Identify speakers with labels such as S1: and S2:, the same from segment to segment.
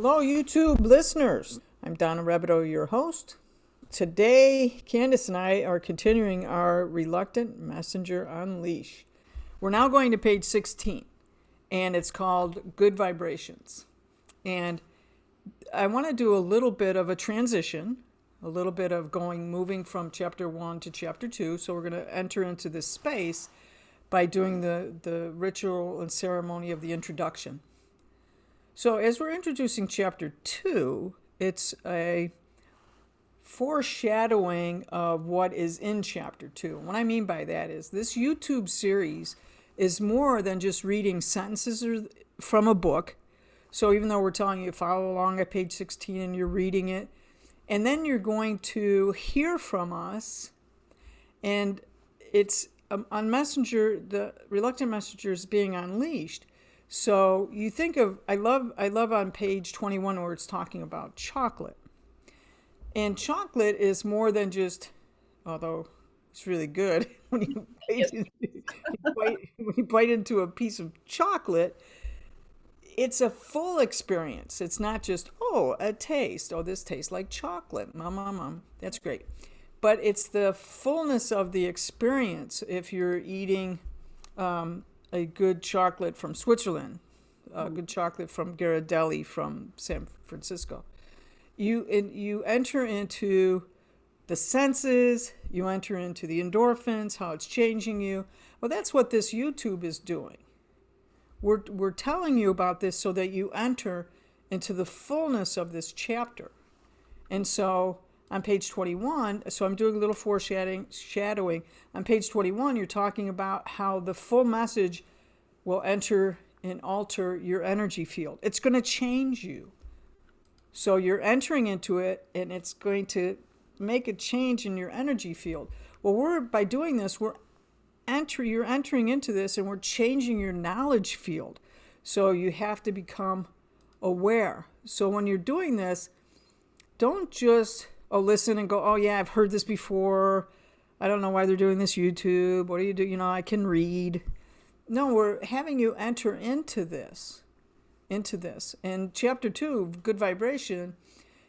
S1: Hello, YouTube listeners. I'm Donna Rebido, your host. Today, Candice and I are continuing our Reluctant Messenger Unleash. We're now going to page 16, and it's called Good Vibrations. And I want to do a little bit of a transition, a little bit of moving from chapter 1 to chapter 2. So we're going to enter into this space by doing the ritual and ceremony of the introduction. So as we're introducing chapter 2, it's a foreshadowing of what is in chapter 2. What I mean by that is this YouTube series is more than just reading sentences from a book. So even though we're telling you follow along at page 16 and you're reading it, and then you're going to hear from us, and it's on Messenger, the Reluctant Messengers being unleashed. So you think of, I love on page 21 where it's talking about chocolate. And chocolate is more than just, although it's really good, when you bite into a piece of chocolate, it's a full experience. It's not just, oh, a taste. Oh, this tastes like chocolate. Mom. That's great. But it's the fullness of the experience if you're eating a good chocolate from Switzerland, a good chocolate from Ghirardelli from San Francisco. You enter into the senses, you enter into the endorphins, how it's changing you. Well, that's what this YouTube is doing. We're telling you about this so that you enter into the fullness of this chapter. And so on page 21, so I'm doing a little foreshadowing. On page 21, you're talking about how the full message will enter and alter your energy field. It's going to change you. So you're entering into it, and it's going to make a change in your energy field. Well, by doing this, you're entering into this, and we're changing your knowledge field. So you have to become aware. So when you're doing this, don't just listen and go, oh yeah, I've heard this before. I don't know why they're doing this YouTube. What do you do? I can read. No, we're having you enter into this. And chapter 2, Good Vibration,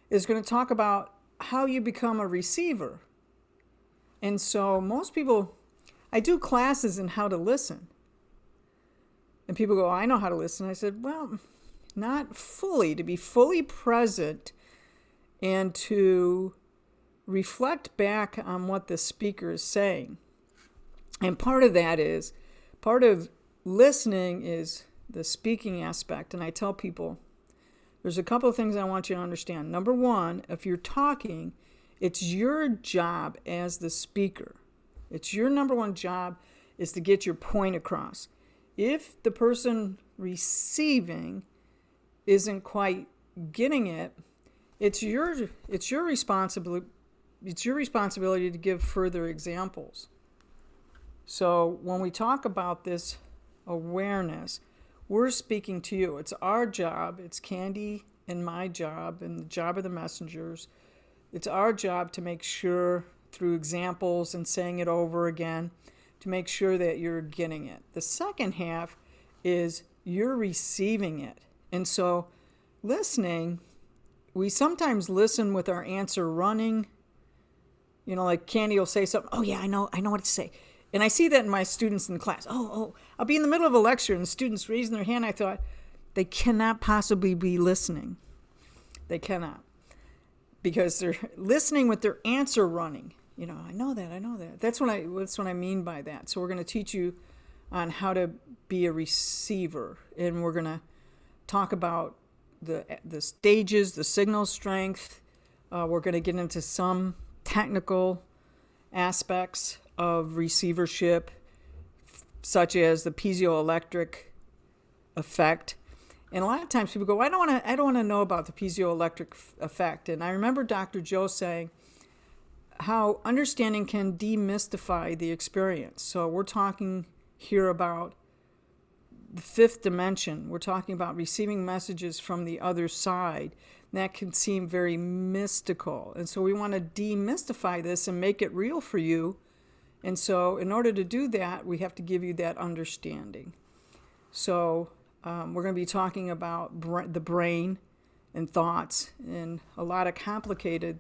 S1: is going to talk about how you become a receiver. And so most people, I do classes in how to listen. And people go, oh, I know how to listen. I said, well, not fully. To be fully present and to reflect back on what the speaker is saying. And part of listening is the speaking aspect. And I tell people, there's a couple of things I want you to understand. Number one, if you're talking, it's your job as the speaker. It's your number one job is to get your point across. If the person receiving isn't quite getting it, it's your responsibility to give further examples. So when we talk about this awareness, we're speaking to you. It's our job. It's Candy and my job and the job of the messengers. It's our job to make sure through examples and saying it over again to make sure that you're getting it. The second half is you're receiving it. And so listening, we sometimes listen with our answer running. Like Candy will say something. Oh yeah, I know what to say. And I see that in my students in the class. I'll be in the middle of a lecture and the students raising their hand. I thought, they cannot possibly be listening. They cannot. Because they're listening with their answer running. I know that. That's what I mean by that. So we're going to teach you on how to be a receiver. And we're going to talk about the stages, the signal strength. We're going to get into some technical aspects of receivership, such as the piezoelectric effect. And a lot of times people go, I don't want to know about the piezoelectric effect. And I remember Dr. Joe saying how understanding can demystify the experience. So we're talking here about the fifth dimension. We're talking about receiving messages from the other side. That can seem very mystical. And so we want to demystify this and make it real for you. And so in order to do that, we have to give you that understanding. So we're going to be talking about the brain and thoughts and a lot of complicated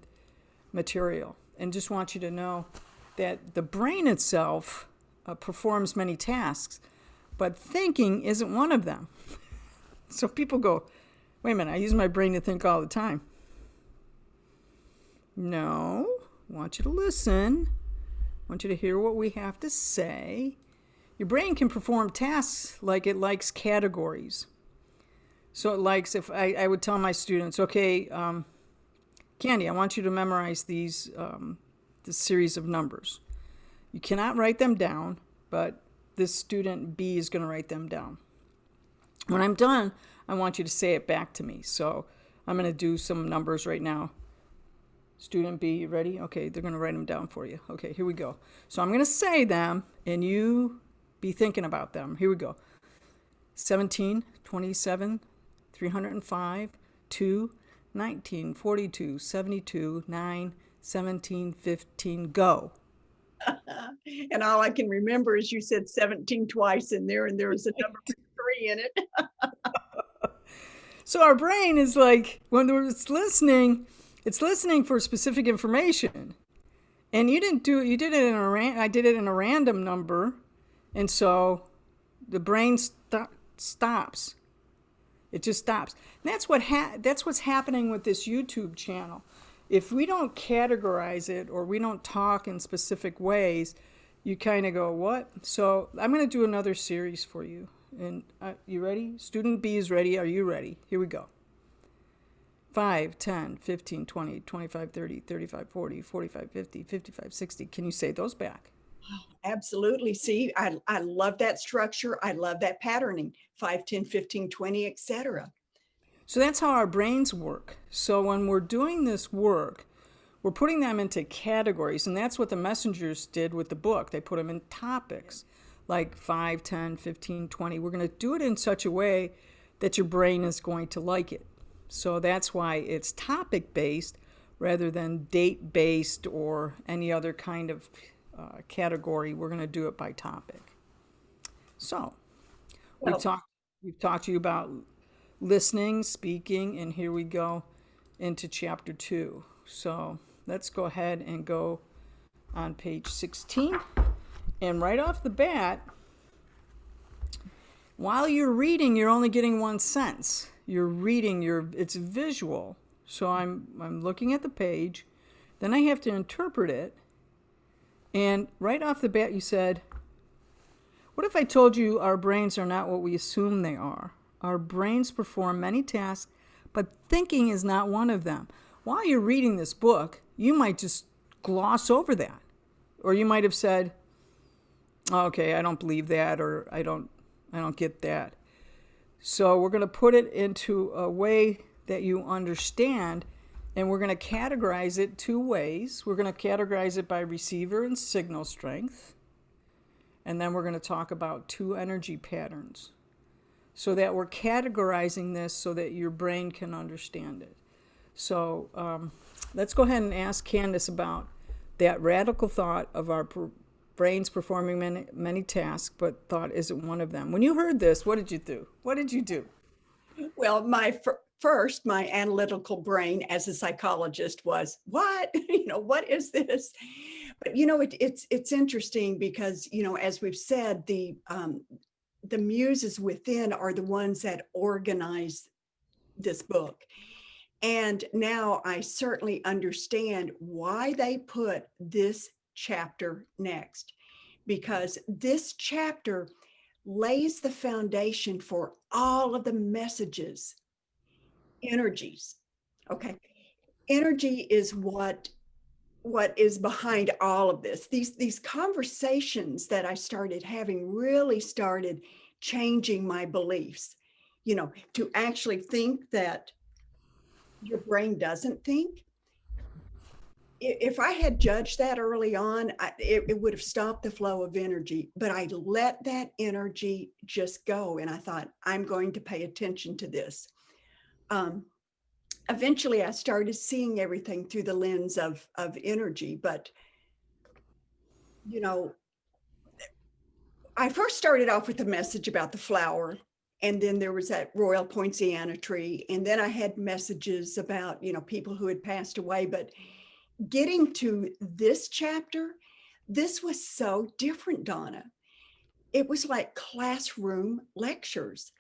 S1: material. And just want you to know that the brain itself performs many tasks, but thinking isn't one of them. So people go, wait a minute, I use my brain to think all the time. No, I want you to listen. I want you to hear what we have to say. Your brain can perform tasks like it likes categories. So it likes, if I would tell my students, okay, Candy, I want you to memorize this series of numbers. You cannot write them down, but this student B is going to write them down. When I'm done, I want you to say it back to me. So I'm going to do some numbers right now. Student B, you ready? Okay, they're going to write them down for you. Okay, here we go. So I'm going to say them, and you be thinking about them. Here we go. 17, 27, 305, 2, 19, 42, 72, 9, 17, 15, go.
S2: And all I can remember is you said 17 twice in there, and there was a number 3 in it.
S1: So our brain is like, when it's listening for specific information. And you didn't do it, you did it in I did it in a random number. And so the brain stops. It just stops. And that's what's happening with this YouTube channel. If we don't categorize it or we don't talk in specific ways, you kind of go, what? So I'm going to do another series for you. And you ready? Student B is ready. Are you ready? Here we go. 5, 10, 15, 20, 25, 30, 35, 40, 45, 50, 55, 60. Can you say those back?
S2: Absolutely. See, I love that structure. I love that patterning. 5, 10, 15, 20, etc.
S1: So that's how our brains work. So when we're doing this work, we're putting them into categories. And that's what the messengers did with the book. They put them in topics like 5, 10, 15, 20. We're going to do it in such a way that your brain is going to like it. So that's why it's topic-based rather than date-based or any other kind of category. We're going to do it by topic. So we've talked to you about listening, speaking, and here we go into chapter 2. So let's go ahead and go on page 16. And right off the bat, while you're reading, you're only getting one sense. You're reading, it's visual. So I'm looking at the page, then I have to interpret it. And right off the bat you said, what if I told you our brains are not what we assume they are? Our brains perform many tasks, but thinking is not one of them. While you're reading this book, you might just gloss over that. Or you might have said, okay, I don't believe that, or I don't get that. So we're going to put it into a way that you understand, and we're going to categorize it 2 ways. We're going to categorize it by receiver and signal strength. And then we're going to talk about 2 energy patterns so that we're categorizing this so that your brain can understand it. So let's go ahead and ask Candice about that radical thought of our brains performing many tasks, but thought isn't one of them. When you heard this, what did you do? What did you do?
S2: Well, my analytical brain as a psychologist was, what? What is this? But it's interesting because as we've said, the muses within are the ones that organize this book. And now I certainly understand why they put this chapter next, because this chapter lays the foundation for all of the messages, energies. Okay. Energy is what is behind all of this. These conversations that I started having really started changing my beliefs, to actually think that your brain doesn't think. If I had judged that early on, it would have stopped the flow of energy, but I let that energy just go. And I thought, I'm going to pay attention to this. Eventually I started seeing everything through the lens of energy. But, I first started off with a message about the flower And then there was that Royal Poinciana tree. And then I had messages about, people who had passed away. But getting to this chapter, this was so different, Donna. It was like classroom lectures.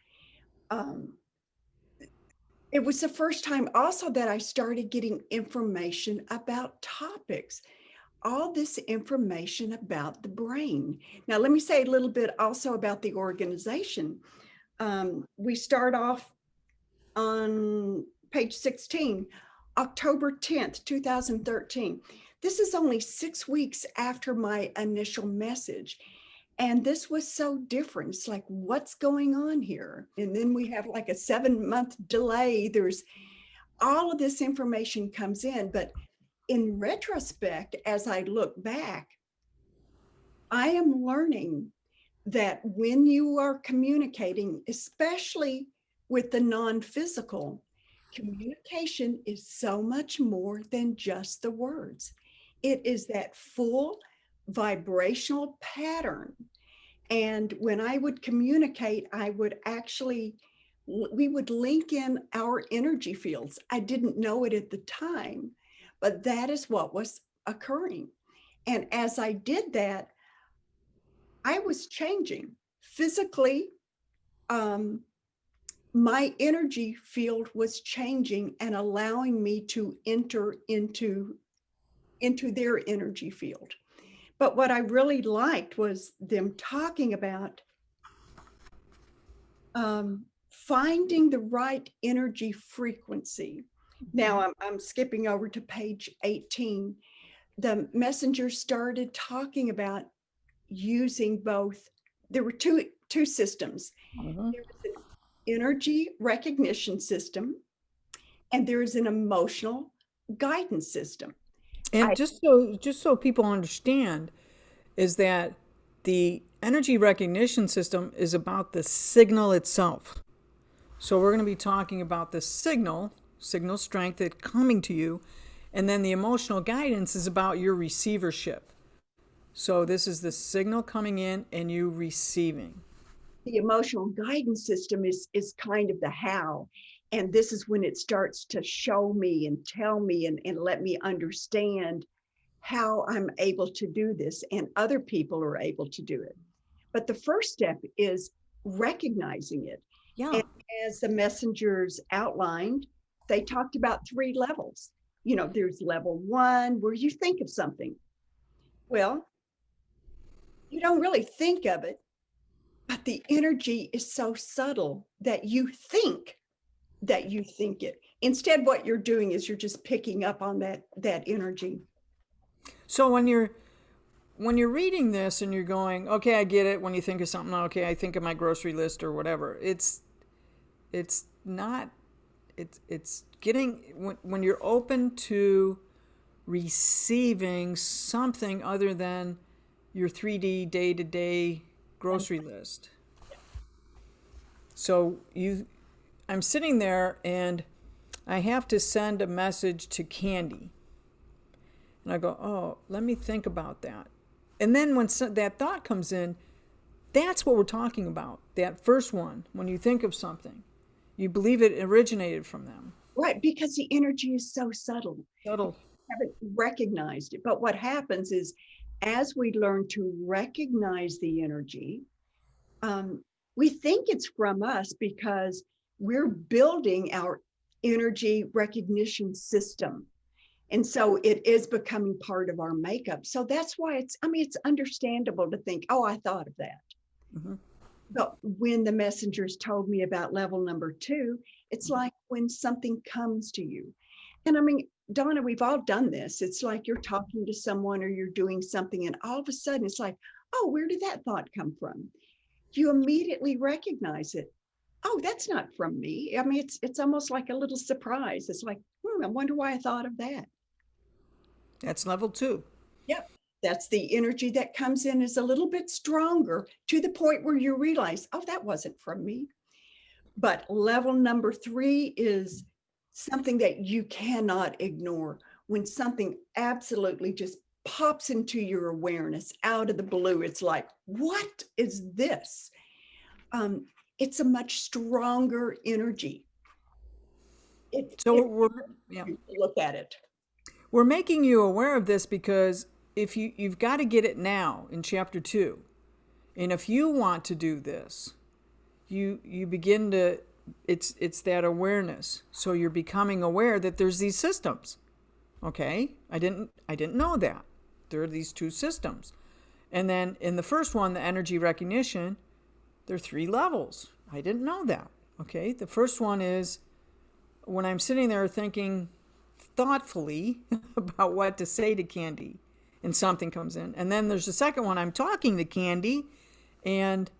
S2: It was the first time also that I started getting information about topics, all this information about the brain. Now, let me say a little bit also about the organization. We start off on page 16, October 10th, 2013. This is only 6 weeks after my initial message. And this was so different. It's like, what's going on here? And then we have like a 7-month delay. There's all of this information comes in. But in retrospect, as I look back, I am learning that when you are communicating, especially with the non-physical, communication is so much more than just the words. It is that full vibrational pattern. And when I would communicate, we would link in our energy fields. I didn't know it at the time, but that is what was occurring. And as I did that, I was changing physically. My energy field was changing and allowing me to enter into their energy field. But what I really liked was them talking about finding the right energy frequency. Now I'm skipping over to page 18. The messenger started talking about using both. There were two systems. There was an energy recognition system, and there is an emotional guidance system.
S1: And just so people understand, is that the energy recognition system is about the signal itself. So we're going to be talking about the signal strength that's coming to you, and then the emotional guidance is about your receivership. So this is the signal coming in and you receiving.
S2: The emotional guidance system is kind of the how. And this is when it starts to show me and tell me and let me understand how I'm able to do this, and other people are able to do it. But the first step is recognizing it.
S1: Yeah.
S2: And as the messengers outlined, they talked about 3 levels. There's level 1 where you think of something. Well, you don't really think of it, but the energy is so subtle that you think it. Instead, what you're doing is you're just picking up on that energy.
S1: So when you're reading this and you're going, okay, I get it. When you think of something, okay, I think of my grocery list or whatever. It's getting, when you're open to receiving something other than your 3D day-to-day grocery list. So I'm sitting there and I have to send a message to Candy. And I go, oh, let me think about that. And then when that thought comes in, that's what we're talking about. That first one, when you think of something, you believe it originated from them.
S2: Right, because the energy is so subtle.
S1: Subtle.
S2: You haven't recognized it. But what happens is, as we learn to recognize the energy, we think it's from us because we're building our energy recognition system. And so it is becoming part of our makeup. So that's why it's understandable to think, oh, I thought of that.
S1: Mm-hmm.
S2: But when the messengers told me about level number 2, it's like when something comes to you. And Donna, we've all done this. It's like you're talking to someone or you're doing something, and all of a sudden it's like, oh, where did that thought come from? You immediately recognize it. Oh, that's not from me. It's almost like a little surprise. It's like, I wonder why I thought of that.
S1: That's level 2.
S2: Yep. That's the energy that comes in is a little bit stronger to the point where you realize, oh, that wasn't from me. But level number 3 is something that you cannot ignore. When something absolutely just pops into your awareness out of the blue, it's like, what is this? it's a much stronger energy.
S1: So
S2: It
S1: yeah,
S2: look at it.
S1: we're making you aware of this because if you've got to get it now in chapter 2. And if you want to do this, you begin to it's that awareness. So you're becoming aware that there's these systems. Okay? I didn't know that. There are these 2 systems. And then in the first one, the energy recognition, there are 3 levels. I didn't know that. Okay? The first one is when I'm sitting there thinking thoughtfully about what to say to Candy and something comes in. And then there's the second one, I'm talking to Candy and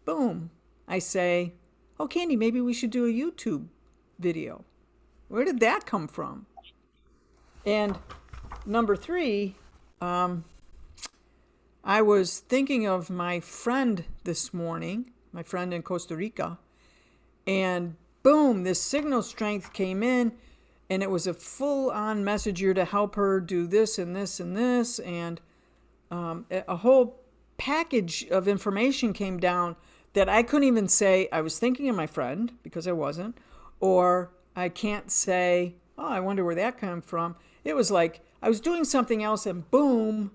S1: boom, I say, oh, Candy, maybe we should do a YouTube video. Where did that come from? And number 3, I was thinking of my friend this morning, my friend in Costa Rica, and boom, this signal strength came in, and it was a full-on messenger to help her do this and this and this, and a whole package of information came down that I couldn't even say I was thinking of my friend, because I wasn't, or I can't say, oh, I wonder where that came from. It was like I was doing something else and boom,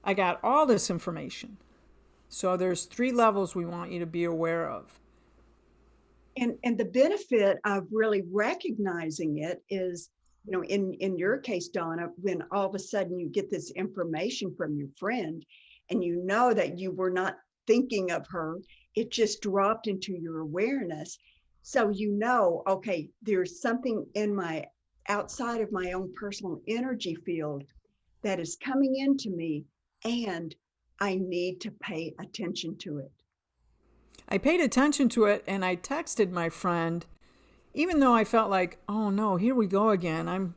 S1: I got all this information. So there's 3 levels we want you to be aware of.
S2: And the benefit of really recognizing it is, in your case, Donna, when all of a sudden you get this information from your friend and you know that you were not thinking of her, it just dropped into your awareness. So okay, there's something in my outside of my own personal energy field that is coming into me, and I need to pay attention to it.
S1: I paid attention to it and I texted my friend, even though I felt like, oh no, here we go again.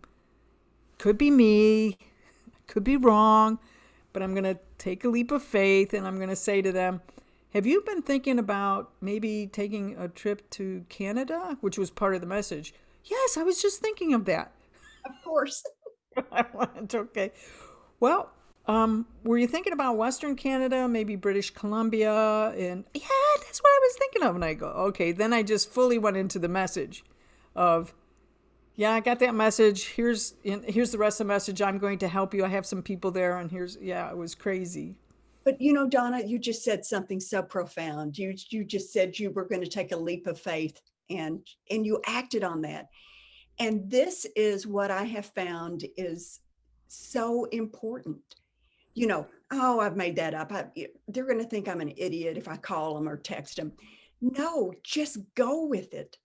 S1: Could be me, could be wrong, but I'm going to take a leap of faith and I'm going to say to them, have you been thinking about maybe taking a trip to Canada, which was part of the message? Yes, I was just thinking of that.
S2: Of course.
S1: I went, okay. Well, were you thinking about Western Canada, maybe British Columbia? And yeah, that's what I was thinking of. And I go, okay. Then I just fully went into the message of, yeah, I got that message. Here's the rest of the message. I'm going to help you. I have some people there, and it was crazy.
S2: But Donna, you just said something so profound. You just said you were going to take a leap of faith, and you acted on that. And this is what I have found is so important. Oh, I've made that up. They're going to think I'm an idiot if I call them or text them. No, just go with it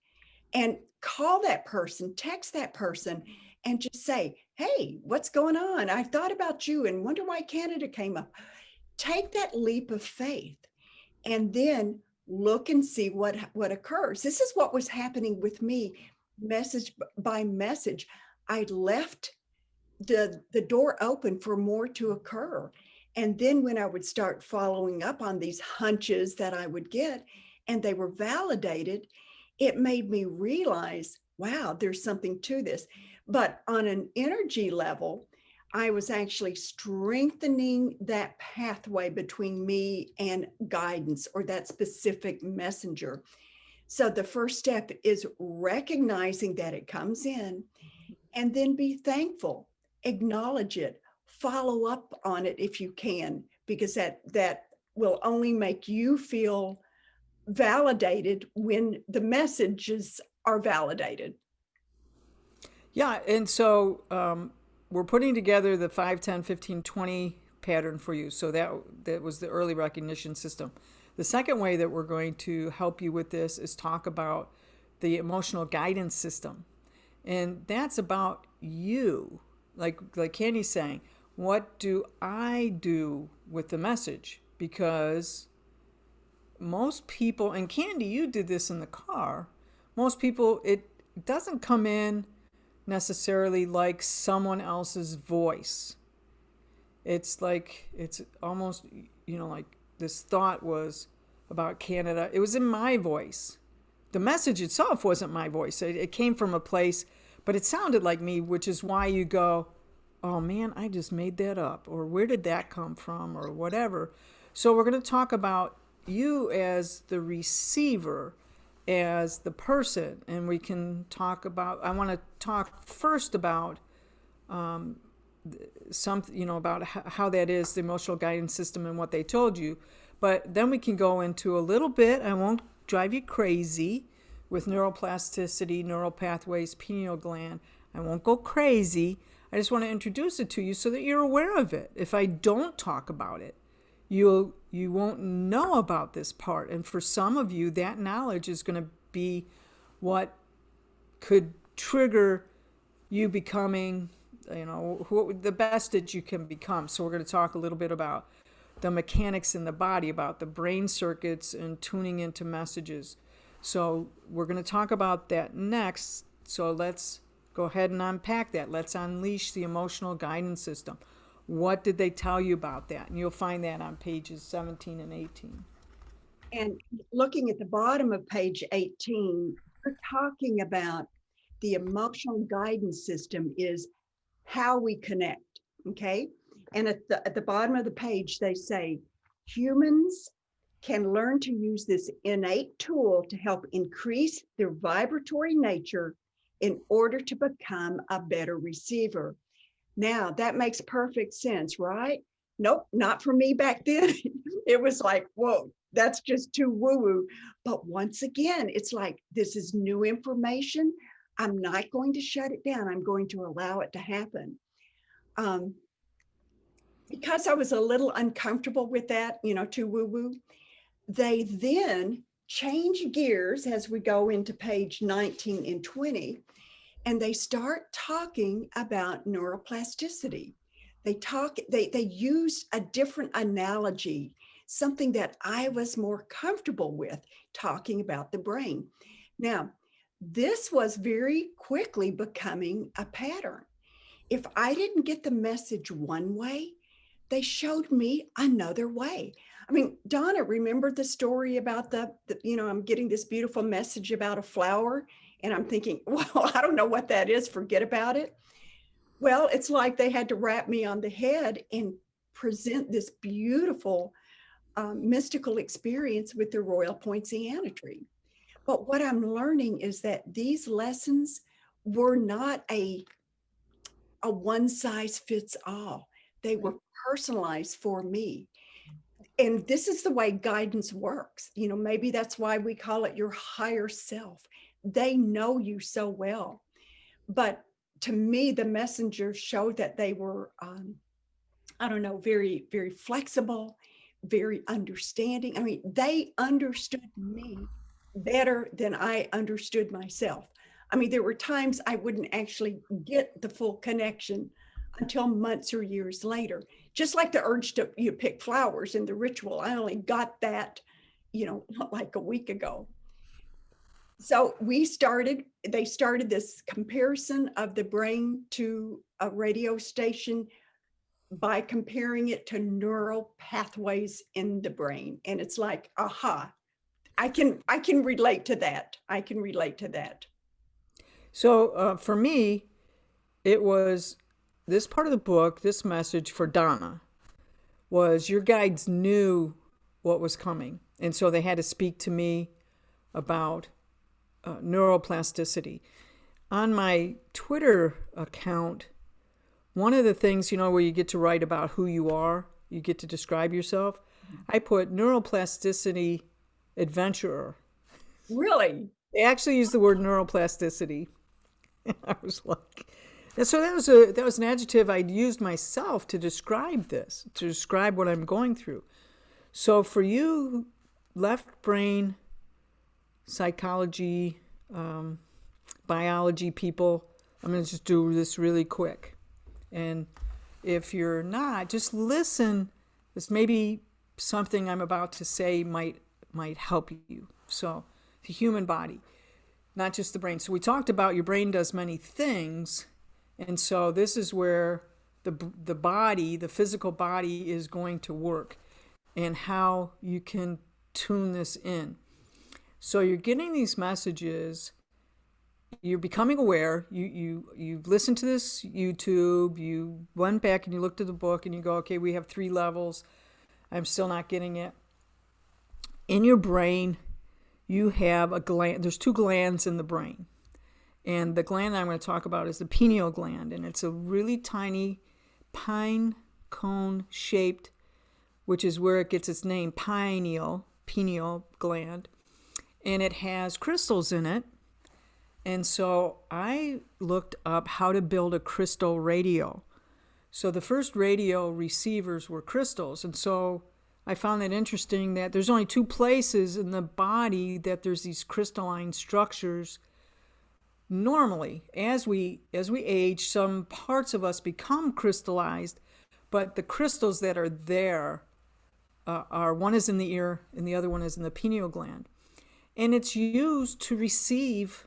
S2: and call that person, text that person, and just say, hey, what's going on? I thought about you and wonder why Canada came up. Take that leap of faith and then look and see what occurs. This is what was happening with me, message by message. I left the door open for more to occur. And then when I would start following up on these hunches that I would get, and they were validated, it made me realize, wow, there's something to this. But on an energy level, I was actually strengthening that pathway between me and guidance or that specific messenger. So the first step is recognizing that it comes in, and then be thankful, acknowledge it, follow up on it if you can, because that will only make you feel validated when the messages are validated.
S1: Yeah, and so we're putting together the 5, 10, 15, 20 pattern for you. So that was the early recognition system. The second way that we're going to help you with this is talk about the emotional guidance system. And that's about you. Like Candy's saying, what do I do with the message? Because most people, and Candy, you did this in the car, most people, it doesn't come in necessarily like someone else's voice. It's almost, like this thought was about Canada. It was in my voice. The message itself wasn't my voice. It came from a place, but it sounded like me, which is why you go, oh man, I just made that up, or where did that come from, or whatever. So we're going to talk about you as the receiver as the person, and we can talk about, I want to talk first about something, about how that is the emotional guidance system and what they told you. But then we can go into a little bit, I won't drive you crazy, with neuroplasticity, neural pathways, pineal gland. I won't go crazy. I just want to introduce it to you so that you're aware of it. If I don't talk about it, you won't know about this part. And for some of you, that knowledge is going to be what could trigger you becoming, the best that you can become. So we're going to talk a little bit about the mechanics in the body, about the brain circuits and tuning into messages. So we're going to talk about that next. So let's go ahead and unpack that. Let's unleash the emotional guidance system. What did they tell you about that? And you'll find that on pages 17 and 18.
S2: And looking at the bottom of page 18, we're talking about the emotional guidance system is how we connect, okay? And at the bottom of the page, they say, humans can learn to use this innate tool to help increase their vibratory nature in order to become a better receiver. Now, that makes perfect sense, right? Nope, not for me back then. It was like, whoa, that's just too woo-woo. But once again, it's like, this is new information. I'm not going to shut it down. I'm going to allow it to happen. Because I was a little uncomfortable with that, too woo-woo, they then change gears as we go into page 19 and 20, and they start talking about neuroplasticity. They use a different analogy, something that I was more comfortable with, talking about the brain. Now, this was very quickly becoming a pattern. If I didn't get the message one way, they showed me another way. I mean, Donna, remember the story about I'm getting this beautiful message about a flower, and I'm thinking, well, I don't know what that is, forget about it. Well, it's like they had to wrap me on the head and present this beautiful mystical experience with the royal poinciana tree. But what I'm learning is that these lessons were not a one size fits all. They were personalized for me. And this is the way guidance works. Maybe that's why we call it your higher self. They know you so well. But to me, the messengers showed that they were, very, very flexible, very understanding. I mean, they understood me better than I understood myself. I mean, there were times I wouldn't actually get the full connection until months or years later. Just like the urge to pick flowers in the ritual. I only got that, like a week ago. So they started this comparison of the brain to a radio station by comparing it to neural pathways in the brain. And it's like, aha, I can relate to that. I can relate to that.
S1: So for me, it was this part of the book, this message for Donna was your guides knew what was coming. And so they had to speak to me about neuroplasticity. On my Twitter account, one of the things, where you get to write about who you are, you get to describe yourself, I put neuroplasticity adventurer.
S2: Really?
S1: They actually use the word neuroplasticity. I was like, and so that was an adjective I'd used myself to describe this, to describe what I'm going through. So for you, left brain, psychology, biology people, I'm going to just do this really quick. And if you're not, just listen. This maybe something I'm about to say might help you. So the human body, not just the brain. So we talked about your brain does many things. And so this is where the body, the physical body is going to work and how you can tune this in. So you're getting these messages, you're becoming aware, you listened to this YouTube, you went back and you looked at the book and you go, okay, we have 3 levels. I'm still not getting it. In your brain, you have a gland. There's two glands in the brain. And the gland I'm going to talk about is the pineal gland. And it's a really tiny pine cone shaped, which is where it gets its name, pineal gland. And it has crystals in it. And so I looked up how to build a crystal radio. So the first radio receivers were crystals. And so I found it interesting that there's only two places in the body that there's these crystalline structures. Normally, as we age, some parts of us become crystallized, but the crystals that are there are, one is in the ear and the other one is in the pineal gland. And it's used to receive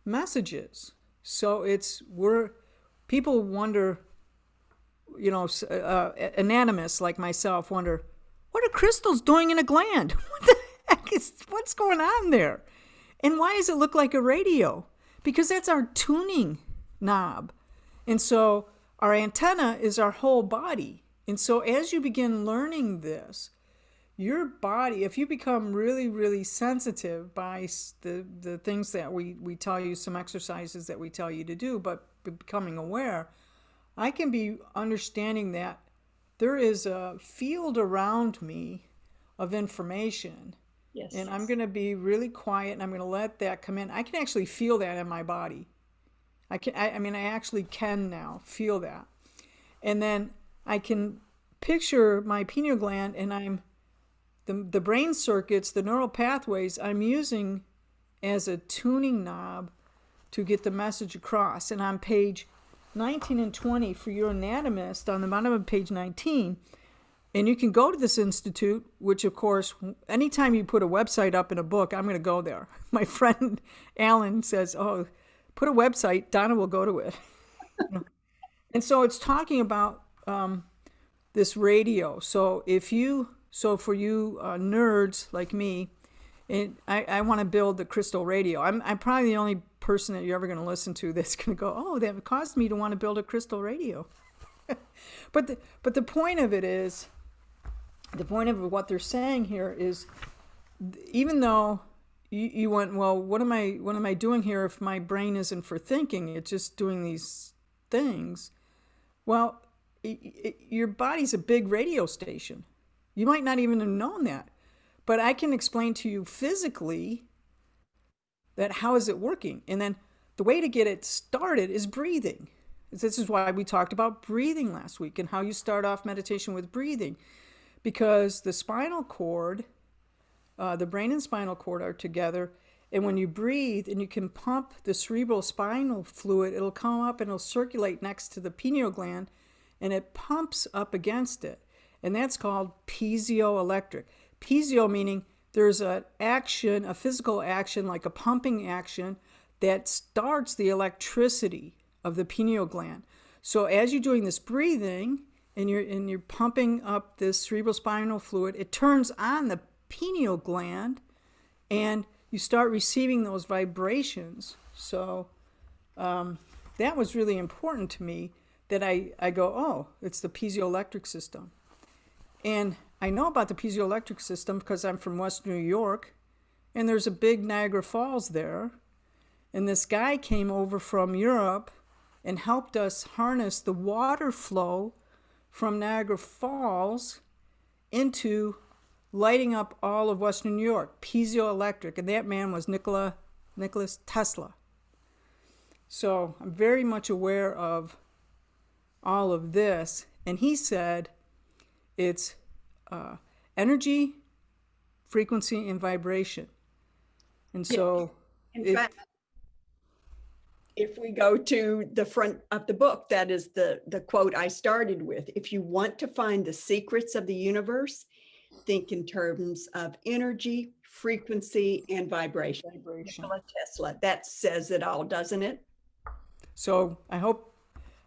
S1: messages. So people wonder, anatomists like myself wonder, what are crystals doing in a gland? What the heck what's going on there? And why does it look like a radio? Because that's our tuning knob. And so our antenna is our whole body. And so as you begin learning this, your body, if you become really, really sensitive by the things that we tell you, some exercises that we tell you to do, but becoming aware, I can be understanding that there is a field around me of information.
S2: Yes.
S1: And I'm going to be really quiet and I'm going to let that come in. I can actually feel that in my body. I actually can now feel that. And then I can picture my pineal gland and the brain circuits, the neural pathways I'm using as a tuning knob to get the message across. And on page 19 and 20 for your anatomist, on the bottom of page 19, and you can go to this institute, which of course, anytime you put a website up in a book, I'm going to go there. My friend Alan says, oh, put a website, Donna will go to it. And so it's talking about this radio. So for you nerds like me, I want to build the crystal radio. I'm probably the only person that you're ever going to listen to that's going to go, oh, that caused me to want to build a crystal radio. But the point of it is, the point of what they're saying here is, even though you went, well, what am I doing here if my brain isn't for thinking? It's just doing these things. Well, your body's a big radio station. You might not even have known that. But I can explain to you physically that how is it working. And then the way to get it started is breathing. This is why we talked about breathing last week and how you start off meditation with breathing. Because the spinal cord, the brain and spinal cord are together. And when you breathe and you can pump the cerebral spinal fluid, it'll come up and it'll circulate next to the pineal gland and it pumps up against it. And that's called piezoelectric. Piezio meaning there's a physical action, like a pumping action, that starts the electricity of the pineal gland. So as you're doing this breathing and you're pumping up this cerebral spinal fluid, it turns on the pineal gland and you start receiving those vibrations. So that was really important to me, that I go, oh, it's the piezoelectric system. And I know about the piezoelectric system because I'm from Western New York, and there's a big Niagara Falls there. And this guy came over from Europe and helped us harness the water flow from Niagara Falls into lighting up all of Western New York, piezoelectric. And that man was Nikola Tesla. So I'm very much aware of all of this. And he said it's energy, frequency, and vibration. And so
S2: in fact, if we go to the front of the book, that is the quote I started with. If you want to find the secrets of the universe, think in terms of energy, frequency, and vibration. Nikola Tesla. That says it all, doesn't it?
S1: So I hope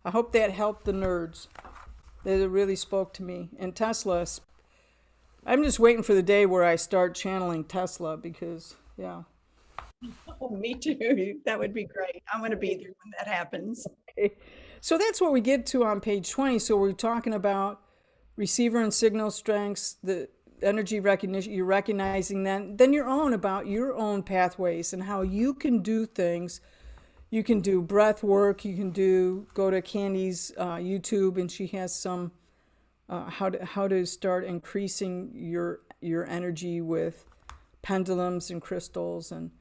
S1: that helped the nerds. That it really spoke to me. And Tesla, I'm just waiting for the day where I start channeling Tesla because, yeah.
S2: Oh, me too. That would be great. I want to be there when that happens.
S1: Okay. So that's what we get to on page 20. So we're talking about receiver and signal strengths, the energy recognition, you're recognizing that, then your own about your own pathways and how you can do things. You can do breath work. You can go to Candi's YouTube, and she has some how to start increasing your energy with pendulums and crystals. And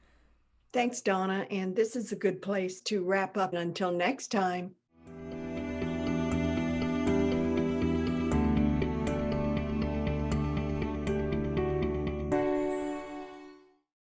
S2: Thanks, Donna. And this is a good place to wrap up. Until next time.